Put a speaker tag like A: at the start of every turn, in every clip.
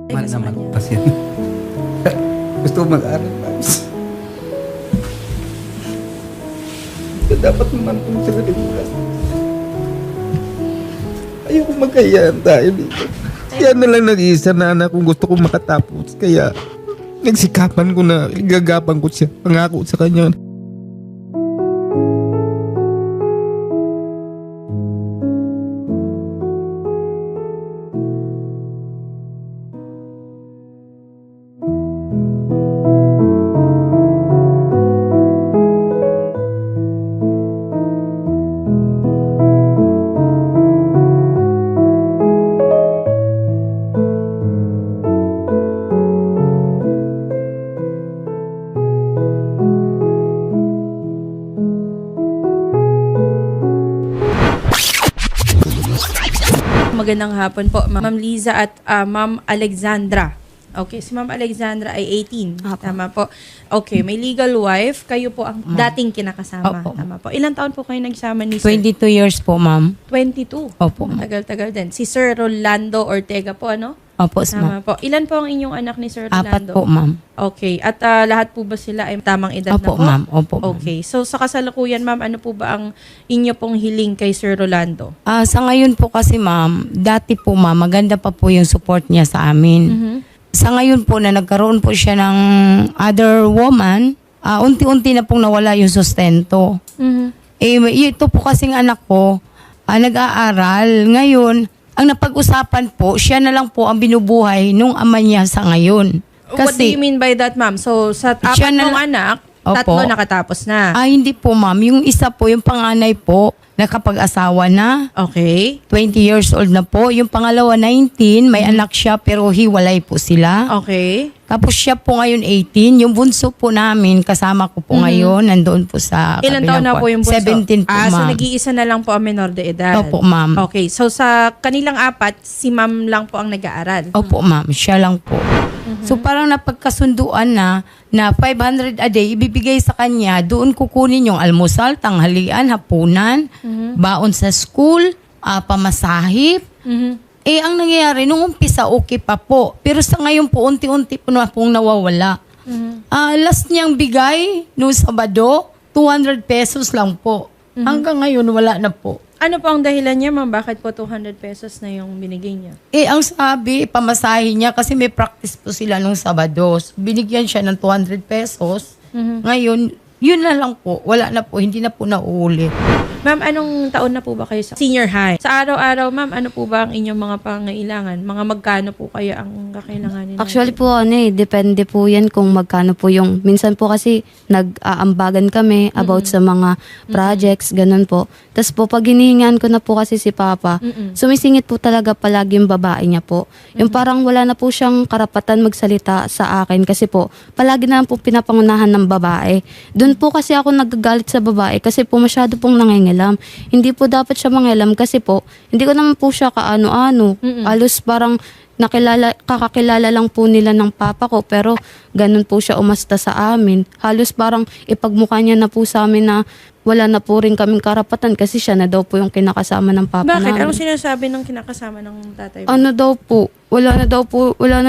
A: Man naman pasyan. Gusto ko mag-aral, Mams. Dapat naman kung sila dibulas. Ayoko magkayaan tayo dito. Yan na lang nag-iisa na anak kung gusto ko makatapos. Kaya nagsikapan ko na igagapan ko siya. Pangako sa kanya.
B: Magandang hapon po, Ma'am Liza at Ma'am Alexandra. Okay, si Ma'am Alexandra ay 18.
C: Apo.
B: Tama po. Okay, may legal wife. Kayo po ang dating kinakasama.
C: Opo.
B: Tama po. Ilang taon po kayo nagsama ni Sir?
C: 22 years po, ma'am.
B: 22.
C: Opo.
B: Tagal-tagal din. Si Sir Rolando Ortega po, ano?
C: Opo,
B: Tama
C: ma'am.
B: po. Ilan po ang inyong anak ni Sir
C: 4
B: Rolando?
C: po, ma'am.
B: Okay. At lahat po ba sila ay tamang edad
C: Opo,
B: na po?
C: ma'am. Opo, ma'am.
B: Okay. So, sa kasalukuyan, ma'am, ano po ba ang inyo pong hiling kay Sir Rolando?
C: Sa ngayon po kasi, ma'am, dati po, ma'am, maganda pa po yung support niya sa amin.
B: Mhm.
C: Sa ngayon po na nagkaroon po siya ng other woman, unti-unti na pong nawala yung sustento.
B: Mhm.
C: Ito po kasing anak ko, nag-aaral. Ngayon, ang napag-usapan po, siya na lang po ang binubuhay nung ama niya sa ngayon.
B: What do you mean by that, ma'am? So, sa
C: Siya
B: apat
C: na
B: mong
C: lang-
B: anak,
C: Opo.
B: tatlo nakatapos na.
C: Hindi po, ma'am. Yung isa po, yung panganay po, nakapag-asawa na.
B: Okay.
C: 20 years old na po. Yung pangalawa, 19. May anak siya pero hiwalay po sila.
B: Okay.
C: Tapos siya po ngayon 18. Yung bunso po namin, kasama ko po ngayon, nandoon po sa
B: Ilan
C: kabilang
B: taon na po yung bunso?
C: 17 po,
B: So
C: ma'am.
B: nag-iisa na lang po ang menor de edad.
C: Opo, ma'am.
B: Okay. So, sa kanilang apat, si ma'am lang po ang nag-aaral.
C: Opo, ma'am. Siya lang po. So parang napagkasunduan na 500 a day ibibigay sa kanya. Doon kukunin yung almusal, tanghalian, hapunan, baon sa school, pamasahip.
B: Mhm.
C: Ang nangyayari, nung umpisa, okay pa po. Pero sa ngayon po, unti-unti po na pong nawawala. Last niyang bigay, noong Sabado, 200 pesos lang po. Hanggang ngayon, wala na po.
B: Ano po ang dahilan niya, ma'am? Bakit po 200 pesos na yung binigay niya?
C: Ang sabi, pamasahin niya kasi may practice po sila nung Sabado. So, binigyan siya ng 200 pesos. Ngayon, yun na lang po. Wala na po. Hindi na po nauuli.
B: Ma'am, anong taon na po ba kayo sa senior high? Sa araw-araw, ma'am, ano po ba ang inyong mga pangailangan? Mga magkano po kaya ang kakailanganin?
D: Actually po, depende po yan kung magkano po yung, minsan po kasi nag-aambagan kami about sa mga projects, ganun po. Tapos po, pag hinihingan ko na po kasi si Papa, sumisingit po talaga palagi yung babae niya po. Yung parang wala na po siyang karapatan magsalita sa akin kasi po, palagi na lang po pinapangunahan ng babae. Doon po kasi ako nagagalit sa babae kasi po masyado pong nangingilam. Hindi po dapat siya mangilam kasi po, hindi ko naman po siya kaano-ano. Alos parang kakakilala lang po nila ng papa ko pero ganun po siya umasta sa amin. Halos parang ipagmukha niya na po sa amin na wala na po rin kaming karapatan kasi siya na daw po yung kinakasama ng papa
B: Bakit?
D: namin.
B: Anong sinasabi ng kinakasama ng tatay mo?
D: Ano daw po, wala na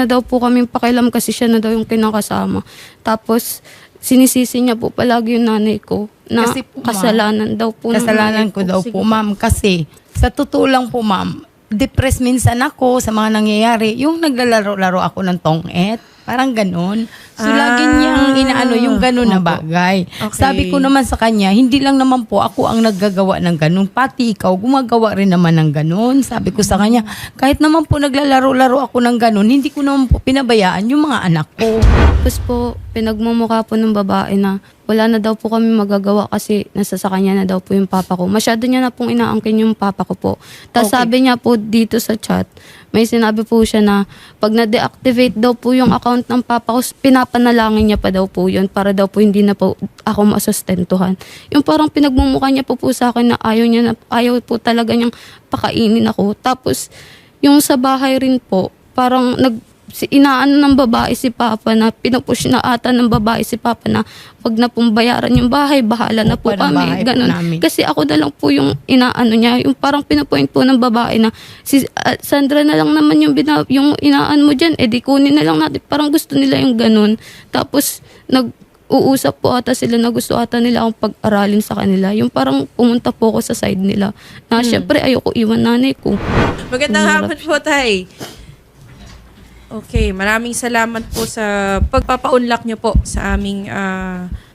D: daw po kaming pakialam kasi siya na daw yung kinakasama. Tapos sinisisi niya po palagi yung nanay ko na
C: Kasi po, ma'am,
D: kasalanan daw po ng
C: Kasalanan
D: nanay
C: ko daw po, ma'am. Kasi sa totoo lang po, ma'am, depressed minsan ako sa mga nangyayari. Yung naglalaro-laro ako ng tong-et. Parang ganun. So, lagi niyang inaano yung ganun na bagay.
B: Okay.
C: Sabi ko naman sa kanya, hindi lang naman po ako ang naggagawa ng ganun. Pati ikaw, gumagawa rin naman ng ganun. Sabi ko sa kanya, kahit naman po naglalaro-laro ako ng ganun, hindi ko naman po pinabayaan yung mga anak ko.
D: Tapos po, pinagmumukha po ng babae na wala na daw po kami magagawa kasi nasa sa kanya na daw po yung papa ko. Masyado niya na pong inaangkin yung papa ko po. Tapos
B: Okay.
D: sabi niya po dito sa chat, may sinabi po siya na pag na-deactivate daw po yung account ng papa ko, pinapanalangin niya pa daw po yun para daw po hindi na po ako masustentuhan. Yung parang pinagmumukha niya po sa akin na ayaw po talaga niyang pakainin ako. Tapos yung sa bahay rin po, parang inaano ng babae si Papa na pinupush na ata ng babae si Papa na wag na pong bayaran yung bahay, bahala na po
C: Upa ng bahay
D: kami.
C: po
D: Ganun.
C: namin.
D: Kasi ako na lang po yung inaano niya, yung parang pinupoint po ng babae na si Sandra na lang naman yung, yung inaan mo dyan, di kunin na lang natin. Parang gusto nila yung ganun. Tapos uusap po ata sila na gusto ata nila akong pag-aralin sa kanila. Yung parang pumunta po ako sa side nila. Na syempre ayoko iwan nanay ko.
B: Magandang hapon po, Tay. Okay, maraming salamat po sa pagpapaunlak nyo po sa aming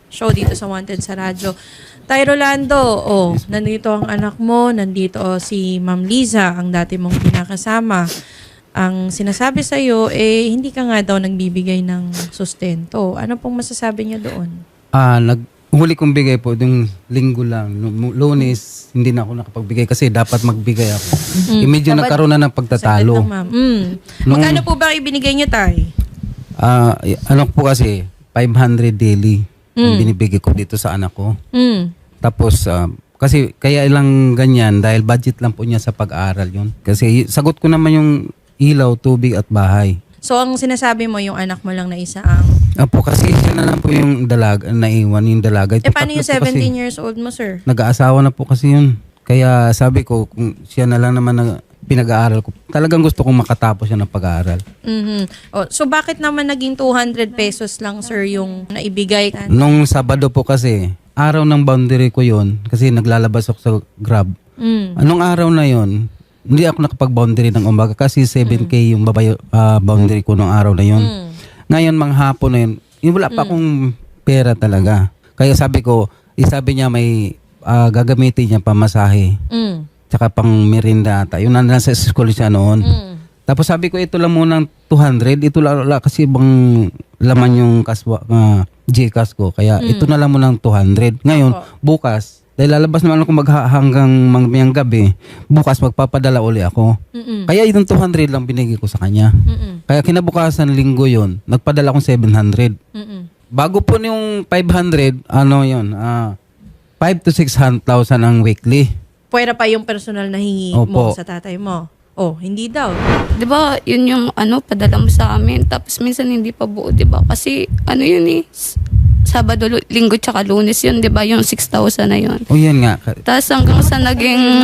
B: show dito sa Wanted sa Radyo. Tay Rolando, nandito ang anak mo, nandito si Ma'am Liza, ang dati mong pinakasama. Ang sinasabi sa iyo, hindi ka nga daw nagbibigay ng sustento. Ano pong masasabi niya doon?
E: Huli kong bigay po, yung linggo lang. Lunes, hindi na ako nakapagbigay kasi dapat magbigay ako. Medyo nagkaroon na ng pagtatalo.
B: Saglit lang, ma'am. Magkano po ba ibinigay niyo, Tay?
E: Ano po kasi, 500 daily ang binibigay ko dito sa anak ko. Tapos, kasi kaya ilang ganyan dahil budget lang po niya sa pag-aaral yun. Kasi sagot ko naman yung ilaw, tubig at bahay.
B: So, ang sinasabi mo, yung anak mo lang na isa ang...
E: Apo, kasi siya na lang po yung dalaga, naiwan yung dalaga.
B: paano yung 17 years old mo, sir?
E: Nag-aasawa na po kasi yun. Kaya sabi ko, kung siya na lang naman na pinag-aaral ko, talagang gusto kong makatapos siya ng pag-aaral.
B: So, bakit naman naging 200 pesos lang, sir, yung naibigay?
E: Nung Sabado po kasi, araw ng boundary ko yun, kasi naglalabas ako sa Grab. Anong araw na yun, hindi ako nakapag-boundary ng umaga kasi 7K yung boundary ko nung araw na yun. Ngayon, manghapon na yun, wala pa akong pera talaga. Kaya sabi ko, sabi niya may gagamitin niya pamasahe. Tsaka pang merinda ata. Yun nasa school siya noon. Tapos sabi ko, ito lang munang 200. Ito lang kasi bang laman yung Gcash ko. Kaya ito na lang munang 200. Ngayon, bukas, dahil lalabas naman ako hanggang mamayang gabi, bukas magpapadala uli ako. Kaya itong 200 lang binigay ko sa kanya. Kaya kinabukasan linggo yun, nagpadala akong 700. Bago po yung 500, 5 to 600,000 ang weekly.
B: Pwera pa yung personal na hingi mo sa tatay mo. Hindi daw.
D: 'Di ba? Yun yung padala mo sa amin. Tapos minsan hindi pa buo, 'di ba? Kasi yun Sabado, Linggo tsaka Lunes yun, 'di ba? Yung 6,000 na yun.
E: Yan nga.
D: Tapos hanggang sa naging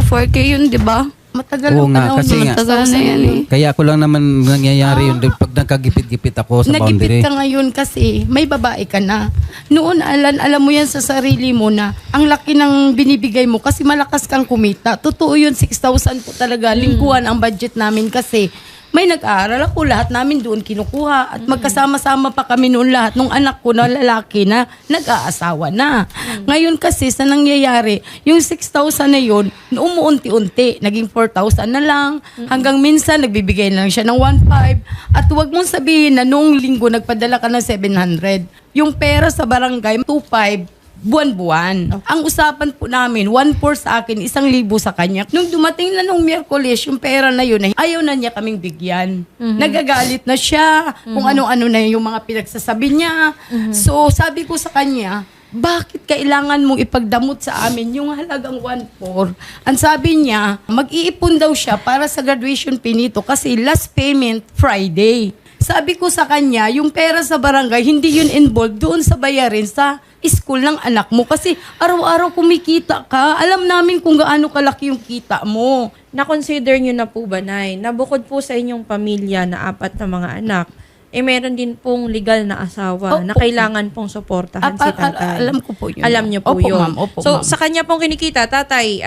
D: 4K yun, 'di ba?
C: Matagal
E: Oo
C: ang
E: nga,
C: panahon
E: kasi
C: yun.
E: nga.
D: Matagal na yan eh.
E: Kaya ko lang naman nangyayari yun pag nagkagipit-gipit ako sa boundary.
C: Nagipit ka ngayon kasi may babae ka na. Noon, alam mo yan sa sarili mo na ang laki ng binibigay mo kasi malakas kang kumita. Totoo yun, 6,000 po talaga. Lingguhan ang budget namin kasi may nag-aaral ako, lahat namin doon kinukuha. At magkasama-sama pa kami noon lahat. Nung anak ko na lalaki na nag-aasawa na. Ngayon kasi sa nangyayari, yung 6,000 na yun, umuunti-unti. Naging 4,000 na lang. Hanggang minsan, nagbibigay na lang siya ng 1,500. At huwag mong sabihin na noong linggo, nagpadala ka ng 700. Yung pera sa barangay, 2,500. Buwan-buwan. Ang usapan po namin, 1,400 sa akin, 1,000 sa kanya. Nung dumating na nung Miyerkules, yung pera na yun, ayaw na niya kaming bigyan. Nagagalit na siya, kung ano-ano na yung mga pinagsasabi niya. So, sabi ko sa kanya, bakit kailangan mong ipagdamot sa amin yung halagang 1,400? Ang sabi niya, mag-iipon daw siya para sa graduation fee nito kasi last payment Friday. Sabi ko sa kanya, yung pera sa barangay, hindi yun involved doon sa bayarin sa school ng anak mo. Kasi araw-araw kumikita ka. Alam namin kung gaano kalaki yung kita mo.
B: Na-consider nyo na po ba, Nay, na bukod po sa inyong pamilya na 4 na mga anak, meron din pong legal na asawa na kailangan pong suportahan si tatay.
C: Alam ko po yun.
B: Alam niyo po
C: Opo,
B: yun.
C: ma'am. Opo,
B: So,
C: ma'am.
B: sa kanya pong kinikita, tatay,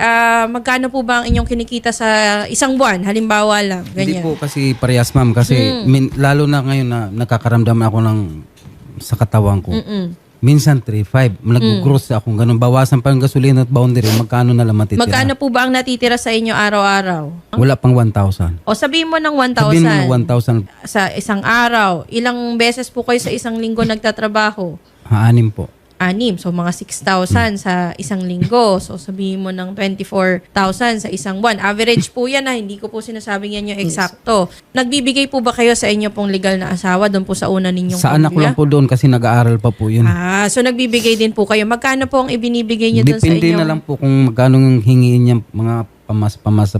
B: magkano po ba ang inyong kinikita sa isang buwan? Halimbawa lang,
E: Hindi
B: ganyan.
E: po kasi parehas, ma'am. Kasi lalo na ngayon na nakakaramdam ako sa katawan ko. Minsan 3,500. Nag-gross ako. Ganun. Bawasan pa yung gasolina at boundary. Magkano na lang matitira?
B: Magkano po ba ang natitira sa inyo araw-araw?
E: Wala pang 1,000.
B: O sabihin mo ng 1,000.
E: Sabihin mo 1,000.
B: Sa isang araw. Ilang beses po kayo sa isang linggo nagtatrabaho?
E: 6 po.
B: 6. So, mga 6,000 sa isang linggo. So, sabihin mo ng 24,000 sa isang buwan. Average po yan hindi ko po sinasabing yan yung eksakto. Nagbibigay po ba kayo sa inyo pong legal na asawa doon po sa una ninyong
E: Sa anak ko lang po doon kasi nag-aaral pa po yun.
B: So nagbibigay din po kayo. Magkano po ang ibinibigay niyo doon sa
E: Depende
B: inyo?
E: na lang po kung magkano yung hingiin niya mga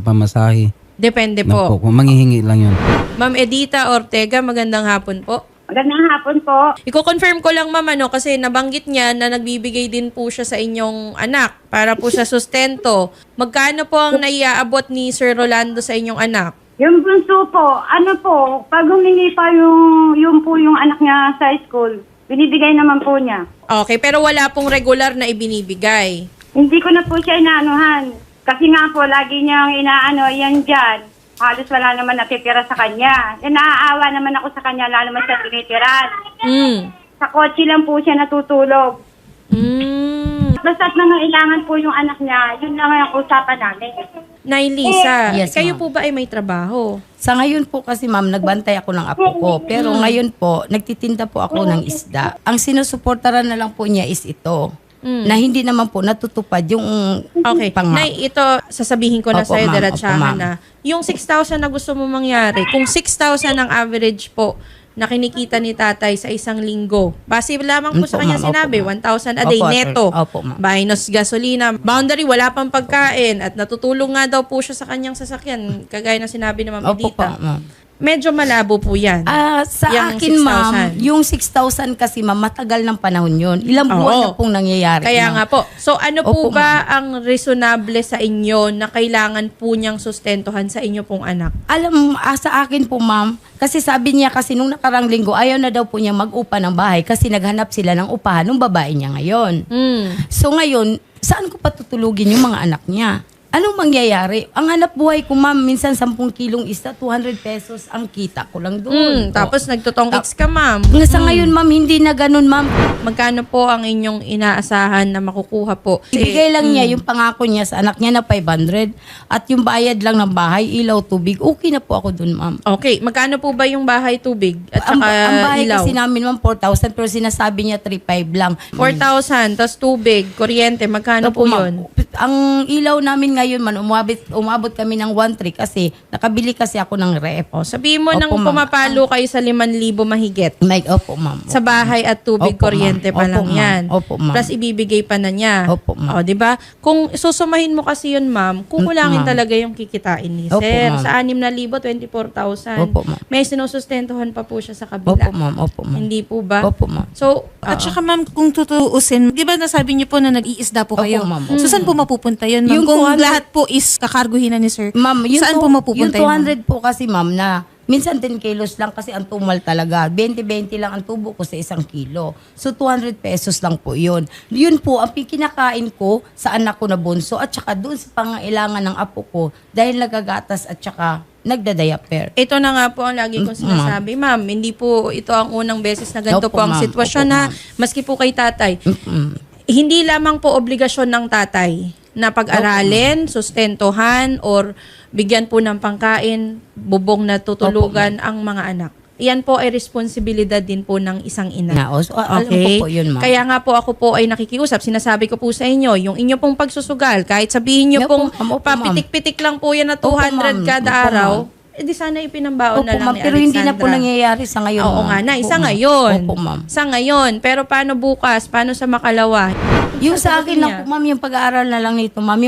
E: pamasahe.
B: Depende
E: Opo,
B: po.
E: kung manghihingi lang yun.
B: Ma'am Edita Ortega, magandang hapon po.
F: Magandang hapon po.
B: Iko-confirm ko lang, ma'am, kasi nabanggit niya na nagbibigay din po siya sa inyong anak para po sa sustento. Magkano po ang naiaabot ni Sir Rolando sa inyong anak?
F: Yung bunso po, pag humingi pa yung anak niya sa school, binibigay naman po niya.
B: Okay, pero wala pong regular na ibinibigay.
F: Hindi ko na po siya inaanuhan. Kasi nga po, lagi niyang yan dyan. Halos wala naman natitira sa kanya. Naaawa naman ako sa kanya, lalo man siya tinitiran. Sa kotse lang po siya natutulog. Basta't nangailangan po yung anak niya, yun lang ang usapan namin.
B: Nay Lisa,
C: Yes,
B: kayo
C: ma'am.
B: po ba ay may trabaho?
C: Sa ngayon po kasi ma'am, nagbantay ako ng apo ko. Pero ngayon po, nagtitinda po ako ng isda. Ang sinusuportaran na lang po niya is ito. Na hindi naman po natutupad yung
B: Okay.
C: pangako.
B: Nay, ito sasabihin ko na
C: Opo,
B: sa'yo,
C: ma'am.
B: diretsahan
C: Opo, ma'am.
B: na. Yung 6,000 na gusto mo mangyari, kung 6,000 ang average po na kinikita ni tatay sa isang linggo, base lamang po sa
C: Opo,
B: kanya
C: ma'am.
B: sinabi,
C: Opo, ma'am.
B: 1,000 a day
C: Opo, sir.
B: neto.
C: Opo, ma'am.
B: Minus gasolina. Boundary, wala pang pagkain at natutulong nga daw po siya sa kanyang sasakyan, kagaya na sinabi ni Ma'am
C: Opo po,
B: Edita.
C: ma'am.
B: Medyo malabo po yan.
C: Sa
B: Yang
C: akin,
B: 6,000.
C: ma'am, yung 6,000 kasi, ma'am, matagal ng panahon yun. Ilang buwan
B: Oo.
C: na pong nangyayari.
B: Kaya
C: ma'am.
B: nga po. So ano po
C: Opo,
B: ba ang reasonable sa inyo na kailangan po niyang sustentuhan sa inyo pong anak?
C: Alam, sa akin po, ma'am, kasi sabi niya kasi nung nakarang linggo, ayaw na daw po niya mag-upa ng bahay kasi naghanap sila ng upahan ng babae niya ngayon. So ngayon, saan ko patutulugin yung mga anak niya? Anong mangyayari? Ang hanap buhay ko, ma'am, minsan 10 kilong isda, 200 pesos ang kita ko lang doon.
B: Tapos nagtotongkits ka, ma'am.
C: Sa ngayon, ma'am, hindi na ganun, ma'am.
B: Magkano po ang inyong inaasahan na makukuha po?
C: Ibigay lang niya yung pangako niya sa anak niya na 500 at yung bayad lang ng bahay, ilaw, tubig. Okay na po ako doon, ma'am.
B: Okay, magkano po ba yung bahay tubig at
C: Ang
B: saka
C: bahay
B: ilaw?
C: kasi namin, ma'am, 4,000 pero sinasabi niya 3,500 lang.
B: 4,000, tapos tubig, kuryente, magkano po
C: Opo,
B: yun?
C: ma'am. Ang ilaw namin ngayon, man, umabot kami ng 1,300 kasi nakabili kasi ako ng ref.
B: Sabihin mo
C: Opo,
B: nang
C: ma'am.
B: pumapalo kayo sa 5,000 mahigit.
C: Opo, ma'am.
B: Sa bahay at tubig,
C: Opo,
B: kuryente
C: ma'am.
B: pa
C: Opo,
B: lang
C: ma'am.
B: yan.
C: Opo, ma'am.
B: Plus ibibigay pa na niya.
C: Opo, ma'am.
B: O, di ba? Kung susumahin mo kasi yun, ma'am, kukulangin
C: Ma'am.
B: talaga yung kikitain ni
C: Opo,
B: sir.
C: ma'am.
B: Sa 6,000, 24,000.
C: Opo, ma'am.
B: May sinusustentuhan pa po siya sa kabila.
C: Opo, ma'am. Opo, ma'am.
B: Hindi po ba?
C: Opo, ma'am.
B: So,
G: At saka ma'am, kung tutuusin, di ba nasabi niyo po na nag-iisda po
C: Opo,
G: kayo?
C: ma'am.
G: So saan po mapupunta yun, ma'am?
C: Yung
G: Kung
C: 200
G: lahat po is kakarguhin na ni sir,
C: Ma'am,
G: saan po mapupunta
C: yung
G: yun, ma'am?
C: 200 po kasi, ma'am, na minsan 10 kilos lang kasi ang tumal talaga. 20-20 lang ang tubo ko sa 1 kilo. So, 200 pesos lang po yun. Yun po, ang kinakain ko sa anak ko na bunso at saka doon sa pangailangan ng apo ko dahil nagagatas at saka nagdadayaper.
B: ito na nga po ang lagi kong sinasabi, ma'am. Hindi po ito ang unang beses na ganito
C: Opo,
B: po ang
C: ma'am.
B: sitwasyon
C: Opo,
B: na
C: ma'am.
B: maski po kay tatay.
C: Mm-mm.
B: Hindi lamang po obligasyon ng tatay na pag-aralin, sustentuhan, or bigyan po ng pangkain, bubong na tutulugan ang mga anak. Yan po ay responsibilidad din po ng isang ina.
C: Alam ko po yun, ma'am.
B: Kaya nga po ako po ay nakikiusap. Sinasabi ko po sa inyo, yung inyo pong pagsusugal, kahit sabihin nyo
C: Opo,
B: pong
C: ma'am. Opo, ma'am.
B: papitik-pitik lang po yan na 200
C: Opo, ma'am.
B: kada
C: Opo,
B: araw,
C: ma'am.
B: di sana ipinambaon
C: Opo,
B: na lang
C: ma'am,
B: ni
C: pero hindi na po
B: Alexandra.
C: nangyayari sa ngayon.
B: Oo
C: ma'am.
B: nga na,
C: Opo,
B: isa
C: ma'am.
B: ngayon.
C: Opo, ma'am.
B: Sa ngayon. Pero paano bukas? Paano sa makalawa?
C: Yung sa akin lang
B: niya.
C: po, ma'am, yung pag-aaral na lang nito, ma'am,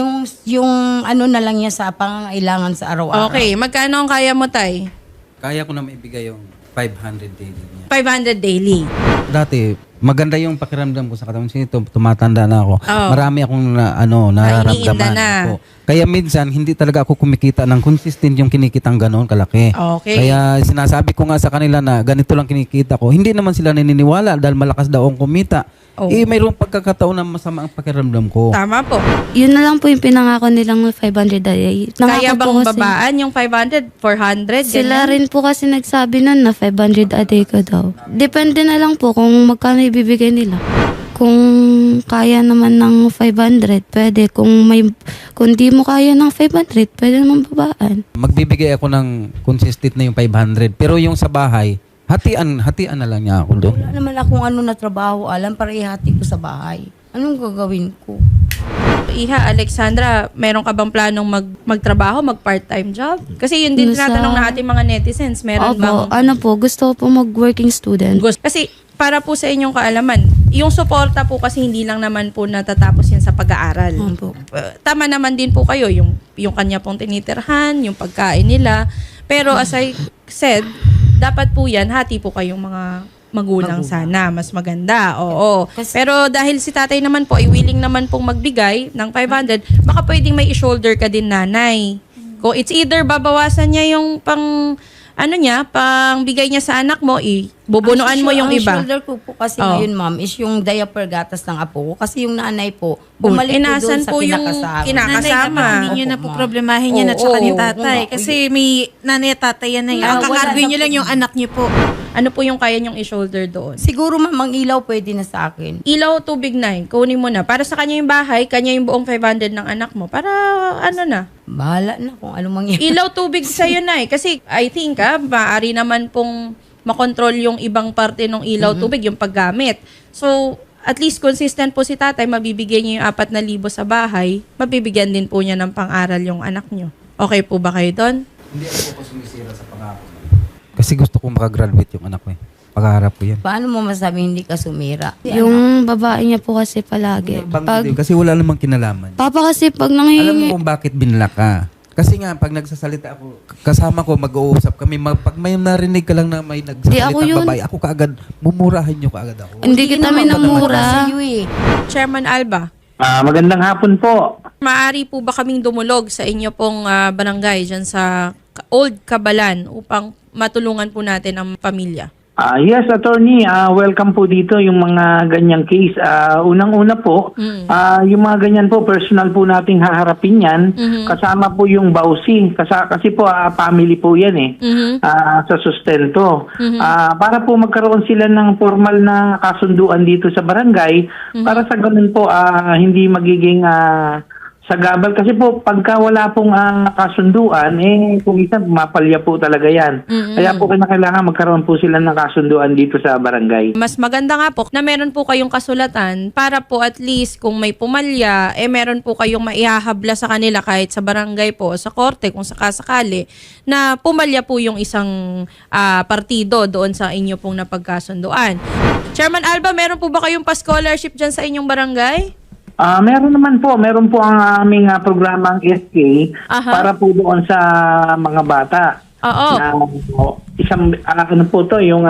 C: yung ano na lang niya sa pangangailangan sa araw-araw.
B: Okay, magkano ang kaya mo, Tay?
E: Kaya ko na maibigay yung 500 daily niya.
B: 500 daily.
E: Dati, maganda yung pakiramdam ko sa katawan. Kasi tumatanda na ako.
B: Oo.
E: Marami akong nararamdaman.
B: Naiinda na.
E: Opo. Kaya minsan, hindi talaga ako kumikita ng consistent yung kinikitang gano'n kalaki.
B: Okay.
E: Kaya sinasabi ko nga sa kanila na ganito lang kinikita ko. Hindi naman sila naniniwala dahil malakas daw ang kumita.
B: Oh.
E: Mayroong pagkakataon na masama ang pakiramdam ko.
B: Tama po.
D: Yun na lang po yung pinangako nilang 500 a day.
B: Kaya
D: Nangako po
B: bang
D: kasi-
B: babaan yung 500, 400?
D: Sila
B: ganyan?
D: rin po kasi nagsabi nun na 500 a day ko daw. Depende na lang po kung magkano ibibigay nila. Kung kaya naman ng 500, pwede. Kung di mo kaya ng 500, pwede naman babaan.
E: Magbibigay ako ng consistent na yung 500. Pero yung sa bahay, hatian na lang niya ako doon.
C: Wala naman akong ano na trabaho, alam, para ihati ko sa bahay. Anong gagawin ko?
B: Iha, Alexandra, meron ka bang planong magtrabaho, mag-part-time job? Kasi yun din
D: Sa-
B: tinatanong na ating mga netizens. Meron
D: Opo,
B: bang...
D: gusto ko po mag-working student.
B: Kasi para po sa inyong kaalaman, yung suporta po kasi hindi lang naman po natatapos yan sa pag-aaral.
D: Opo.
B: Tama naman din po kayo, yung kanya pong tinitirhan, yung pagkain nila. Pero as I said, dapat po yan, hati po kayong mga magulang sana. Mas maganda, oo. Pero dahil si tatay naman po ay willing naman pong magbigay ng 500, baka pwedeng may i-shoulder ka din, nanay. Kung it's either babawasan niya yung pang bigay niya sa anak mo, bubunuan mo yung
C: ang
B: iba.
C: shoulder ko po kasi
B: Oh.
C: ngayon, ma'am, is yung diaper gatas ng apo ko. Kasi yung nanay po, bumalik po
B: Inasan
C: doon sa
B: po yung
C: kinakasama.
B: kinakasama.
G: Nanay, dapat hindi nyo
C: Opo,
G: na po
C: ma'am.
G: problemahin yan at
B: Oo,
G: saka ni
B: oo,
G: tatay.
C: oo.
G: Kasi may nanay at tatay yan na yan. Ang
C: Wala
G: kakargoy
C: na
G: nyo
C: po.
G: lang yung anak nyo po.
B: Ano po yung kaya niyong i-shoulder doon?
C: Siguro, ma'am, ang ilaw pwede na sa akin.
B: Ilaw, tubig na, kunin mo na. Para sa kanya yung bahay, kanya yung buong 500 ng anak mo. Para na.
C: Bahala na kung ano mangyari.
B: Ilaw, tubig sa'yo na Kasi I think, maaari naman pong makontrol yung ibang parte ng ilaw, tubig, yung paggamit. So, at least consistent po si tatay, mabibigyan niya yung 4,000 sa bahay, mabibigyan din po niya ng pang-aral yung anak niyo. Okay po ba kayo doon?
E: Hindi ako sumisira sa pangako. Kasi gusto kong makagraduate yung anak ko. Pangarap ko yan.
C: Paano mo masabi hindi ka sumira?
D: Yung babae niya po kasi palagi.
E: Kasi wala namang kinalaman.
D: Papa kasi pag
E: Alam
D: nangihingi,
E: mo kung bakit binla ka. Kasi nga, pag nagsasalita ako, kasama ko, mag-uusap kami. Pag may narinig ka lang na may
D: Di,
E: nagsasalita
D: ako yun.
E: babae, ako kaagad, mumurahan nyo kaagad ako.
D: hindi kita
C: naman
D: minamura.
C: Sa iyo eh.
B: Chairman Alba,
H: Magandang hapon po.
B: maaari po ba kaming dumulog sa inyo pong barangay dyan sa Old Cabalan upang matulungan po natin ang pamilya?
H: Yes, attorney, welcome po dito yung mga ganyang case. Unang-una po, yung mga ganyan po, personal po nating haharapin yan. Kasama po yung bawsi. Kasi po, family po yan sa sustento. Para po magkaroon sila ng formal na kasunduan dito sa barangay, para sa ganun po, hindi magiging sagabal. Kasi po, pagka wala pong kasunduan, kung isa, mapalya po talaga yan. Kaya po kailangan magkaroon po sila ng kasunduan dito sa barangay.
B: Mas maganda nga po na meron po kayong kasulatan para po at least kung may pumalya, meron po kayong maihahabla sa kanila kahit sa barangay po o sa korte kung sakasakali na pumalya po yung isang partido doon sa inyo pong napagkasunduan. Chairman Alba, meron po ba kayong pa-scholarship dyan sa inyong barangay?
H: Meron naman po. Meron po ang aming programang SK para po doon sa mga bata.
B: Oo.
H: Na, isang, ano po to, yung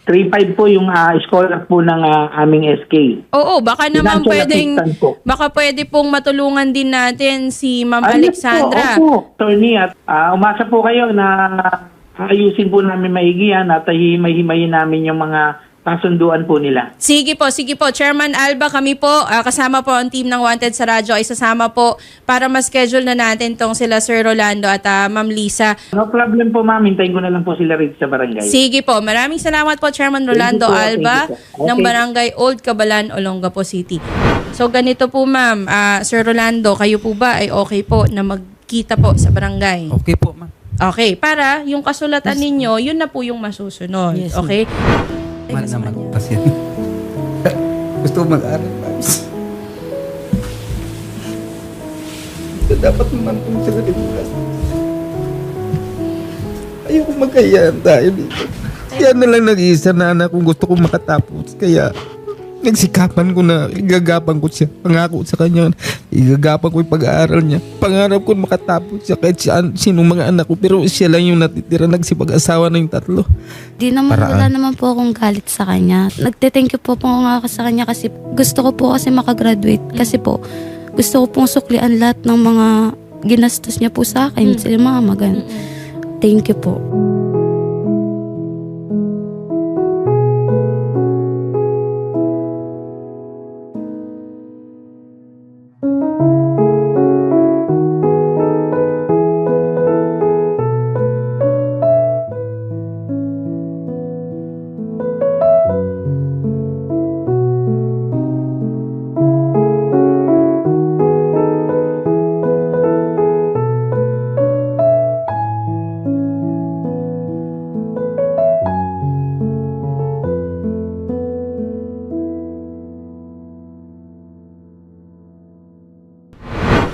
H: 3-5 po yung scholar po ng aming SK.
B: Oo, baka naman
H: Financial assistance po.
B: baka pwede pong matulungan din natin si Ma'am
H: Yes
B: Alexandra.
H: po, opo. Attorney, at umasa po kayo na ayusin po namin maigi yan at himay-himayin namin yung mga kasunduan po nila.
B: Sige po. Chairman Alba, kami po, kasama po ang team ng Wanted sa radyo ay sasama po para ma-schedule na natin tong sila Sir Rolando at Ma'am Lisa.
H: No problem po, ma'am. Hintayin ko na lang po sila rito sa barangay.
B: Sige po. Maraming salamat po, Chairman Rolando
H: Thank you po,
B: Alba
H: thank you po. Okay.
B: ng Barangay Old Cabalan, Olongapo City. So ganito po, Ma'am. Sir Rolando, kayo po ba ay okay po na magkita po sa barangay?
E: Okay po, ma'am.
B: Okay. Para yung kasulatan ninyo, yun na po yung masusunod.
C: Yes,
B: Okay?
E: Man naman kasi yan. Gusto ko mag-aral, ma'am.
A: Dapat naman kung sa bukas. Ayoko magkayaan tayo dito. Yan na lang nag-iisa na anak kung gusto kong makatapos. Kaya nagsikapan ko na igagapan ko siya. Pangako sa kanya, igagapan ko yung pag-aaral niya. Pangarap ko makatapos siya kahit sinong mga anak ko. Pero siya lang yung natitira, nagsipag-asawa na yung 3.
D: Di naman, wala naman po akong galit sa kanya. Nagte-thank you po nga ako sa kanya kasi gusto ko po kasi makagraduate. Kasi po, gusto ko pong suklian lahat ng mga ginastos niya po sa akin. Sila mama, ganun. Thank you po.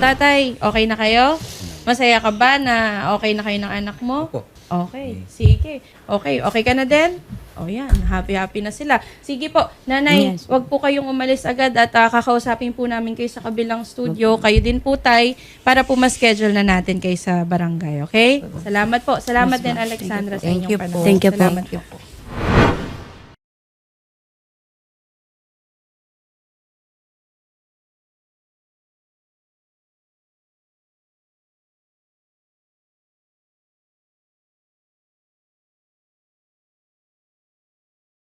B: tatay, okay na kayo? Masaya ka ba na okay na kayo ng anak mo?
E: Opo.
B: Okay, sige. Okay ka na din? O yan, happy na sila. Sige po, nanay,
C: Yes.
B: wag po kayong umalis agad at kakausapin po namin kayo sa kabilang studio. Kayo din po, tay, para po ma-schedule na natin kayo sa barangay, okay? Salamat po. Salamat din, Alexandra, sa
C: Thank
B: inyong
C: you po.
B: panahon.
D: Thank you po.
B: Salamat po.